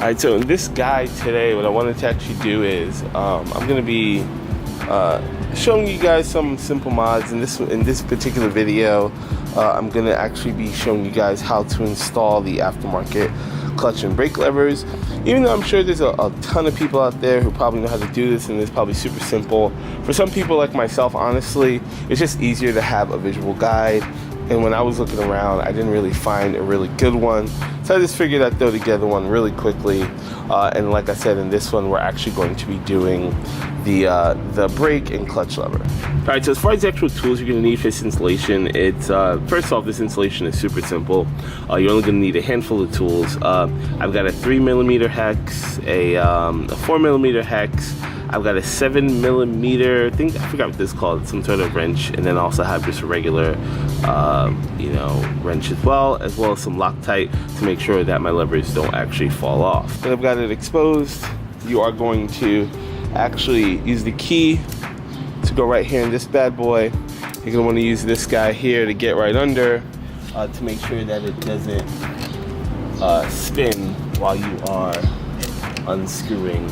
Alright, so in this guide today, what I wanted to actually do is I'm going to be showing you guys some simple mods. In this particular video, I'm going to actually be showing you guys how to install the aftermarket clutch and brake levers. Even though I'm sure there's a ton of people out there who probably know how to do this, and it's probably super simple. For some people like myself, honestly, it's just easier to have a visual guide. And when I was looking around, I didn't really find a really good one. So I just figured I'd throw together one really quickly. And like I said, in this one, we're actually going to be doing the brake and clutch lever. All right, so as far as the actual tools you're gonna need for this installation, it's, first off, this installation is super simple. You're only gonna need a handful of tools. I've got a 3mm hex, a 4mm hex, I've got a 7mm, I forgot what this is called, some sort of wrench, and then I also have just a regular, wrench as well as some Loctite to make sure that my levers don't actually fall off. When I've got it exposed, you are going to actually use the key to go right here in this bad boy. You're gonna want to use this guy here to get right under to make sure that it doesn't spin while you are unscrewing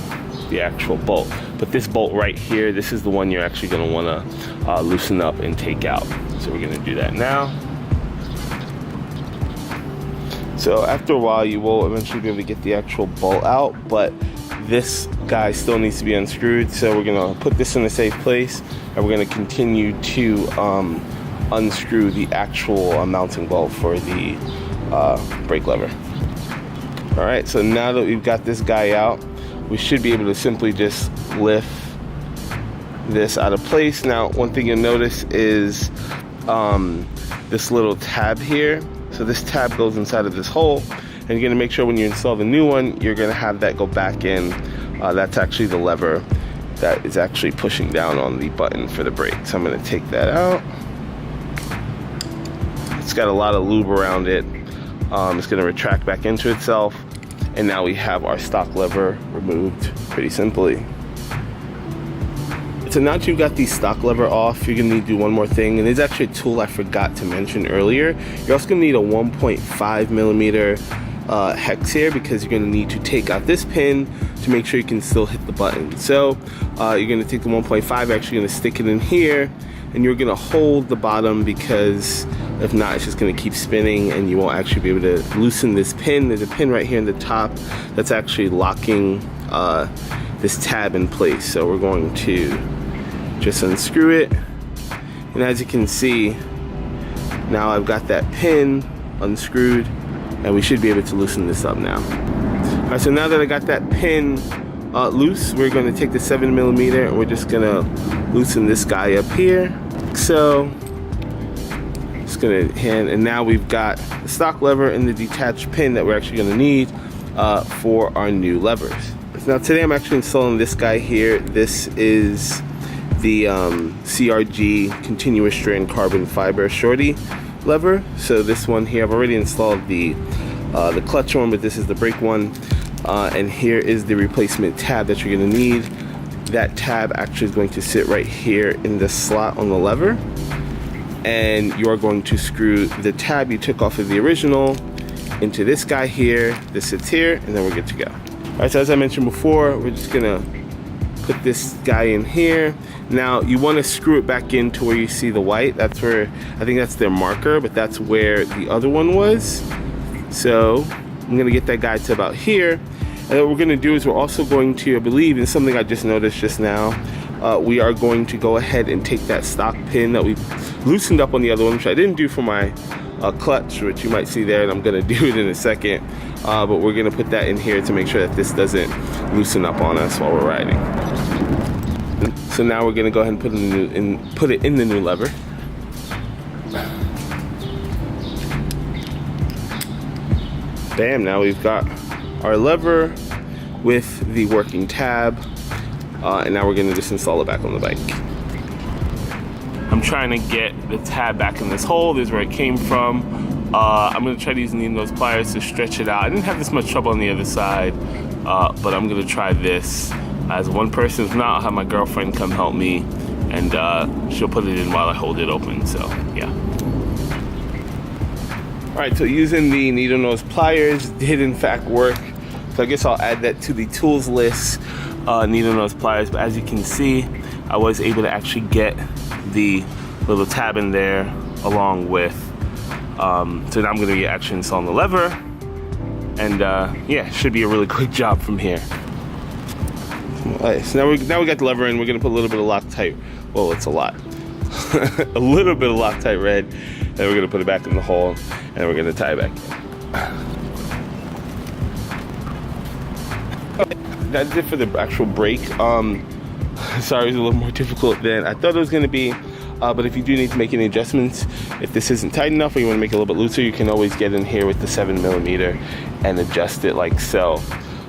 the actual bolt. But this bolt right here, this is the one you're actually going to want to loosen up and take out. So we're going to do that now. So after a while, you will eventually be able to get the actual bolt out, but this guy still needs to be unscrewed. So we're going to put this in a safe place, and we're going to continue to unscrew the actual mounting bolt for the brake lever. All right, so now that we've got this guy out, we should be able to simply just lift this out of place. Now, one thing you'll notice is this little tab here. So this tab goes inside of this hole, and you're gonna make sure when you install the new one, you're gonna have that go back in. That's actually the lever that is actually pushing down on the button for the brake. So I'm gonna take that out. It's got a lot of lube around it. It's gonna retract back into itself. And now we have our stock lever removed pretty simply. So now that you've got the stock lever off, you're gonna need to do one more thing. And there's actually a tool I forgot to mention earlier. You're also gonna need a 1.5mm hex here, because you're gonna need to take out this pin to make sure you can still hit the button. So you're gonna take the 1.5, you're actually gonna stick it in here, and you're gonna hold the bottom, because if not, it's just gonna keep spinning and you won't actually be able to loosen this pin. There's a pin right here in the top that's actually locking this tab in place. So we're going to just unscrew it. And as you can see, now I've got that pin unscrewed, and we should be able to loosen this up now. All right, so now that I got that pin loose, we're gonna take the 7mm and we're just gonna loosen this guy up here. So, just gonna hand, and now we've got the stock lever and the detached pin that we're actually gonna need for our new levers. Now today I'm actually installing this guy here. This is the CRG continuous strand carbon fiber shorty lever. So this one here, I've already installed the clutch one, but this is the brake one. And here is the replacement tab that you're gonna need. That tab actually is going to sit right here in the slot on the lever. And you are going to screw the tab you took off of the original into this guy here. This sits here, and then we're good to go. All right, so as I mentioned before, we're just gonna put this guy in here. Now you want to screw it back into where you see the white. That's where, I think that's their marker, but that's where the other one was. So I'm gonna get that guy to about here. And what we're gonna do is we're also going to, I believe, and something I just noticed just now, we are going to go ahead and take that stock pin that we loosened up on the other one, which I didn't do for my clutch, which you might see there, and I'm gonna do it in a second. But we're gonna put that in here to make sure that this doesn't loosen up on us while we're riding. So now we're gonna go ahead and put it in the new lever. Bam, now we've got our lever with the working tab. And now we're gonna just install it back on the bike. I'm trying to get the tab back in this hole. This is where it came from. I'm gonna try to use those pliers to stretch it out. I didn't have this much trouble on the other side, but I'm gonna try this as one person. If not, I'll have my girlfriend come help me, and she'll put it in while I hold it open, so yeah. All right, so using the needle nose pliers did in fact work So I guess I'll add that to the tools list, needle nose pliers. But as you can see, I was able to actually get the little tab in there along with, so now I'm gonna be actually installing the lever. And yeah, should be a really quick job from here. Alright, so now we got the lever in. We're gonna put a little bit of Loctite. Well, it's a lot. A little bit of Loctite red. Then we're gonna put it back in the hole, and then we're gonna tie it back in. That's it for the actual brake. Sorry, it's a little more difficult than I thought it was gonna be. But if you do need to make any adjustments, if this isn't tight enough or you want to make it a little bit looser, you can always get in here with the 7mm and adjust it like so.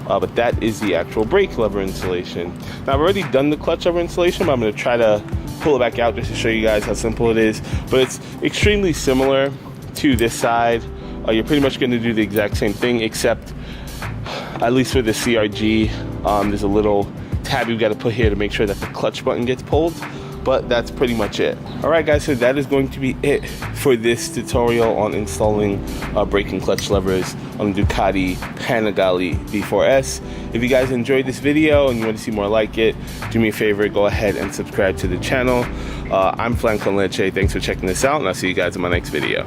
But that is the actual brake lever installation. Now I've already done the clutch lever installation, but I'm going to try to pull it back out just to show you guys how simple it is. But it's extremely similar to this side. You're pretty much going to do the exact same thing, except at least for the CRG, there's a little tab you've got to put here to make sure that the clutch button gets pulled. But that's pretty much it. Alright guys, so that is going to be it for this tutorial on installing brake and clutch levers on the Ducati V4s. If you guys enjoyed this video and you want to see more like it, do me a favor, go ahead and subscribe to the channel. I'm Flan con Leche. Thanks for checking this out, and I'll see you guys in my next video.